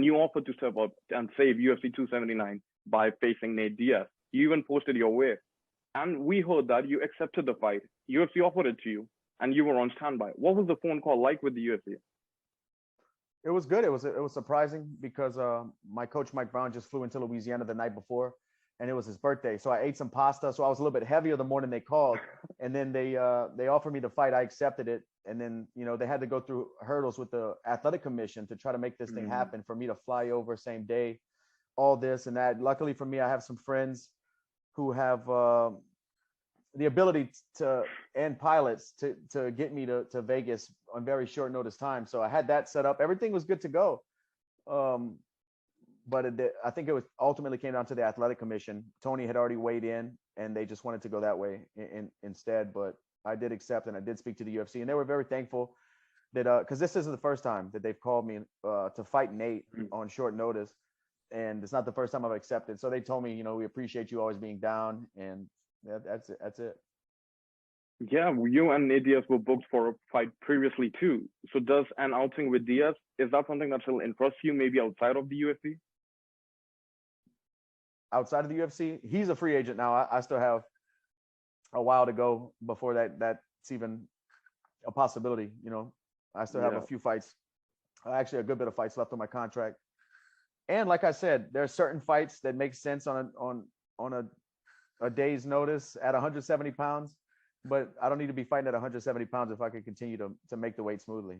you offered to step up and save UFC 279 by facing Nate Diaz. You even posted your way. And we heard that you accepted the fight. UFC offered it to you, and you were on standby. What was the phone call like with the UFC? It was good. It was surprising because my coach Mike Brown just flew into Louisiana the night before, and it was his birthday. So I ate some pasta. So I was a little bit heavier the morning they called, and then they offered me the fight. I accepted it, and then they had to go through hurdles with the athletic commission to try to make this thing happen for me to fly over same day, all this and that. Luckily for me, I have some friends who have the ability to and pilots to get me to Vegas on very short notice time. So I had that set up. Everything was good to go. But I think it was ultimately came down to the athletic commission. Tony had already weighed in, and they just wanted to go that way instead. But I did accept, and I did speak to the UFC, and they were very thankful that because this isn't the first time that they've called me to fight Nate on short notice, and it's not the first time I've accepted. So they told me, we appreciate you always being down, and that's it. That's it. Yeah, you and Nate Diaz were booked for a fight previously too. So does an outing with Diaz, is that something that will interest you maybe outside of the UFC? Outside of the UFC, he's a free agent now. I still have a while to go before that's even a possibility. I still have a few fights, actually a good bit of fights left on my contract. And like I said, there are certain fights that make sense on a day's notice at 170 pounds, but I don't need to be fighting at 170 pounds if I can continue to make the weight smoothly.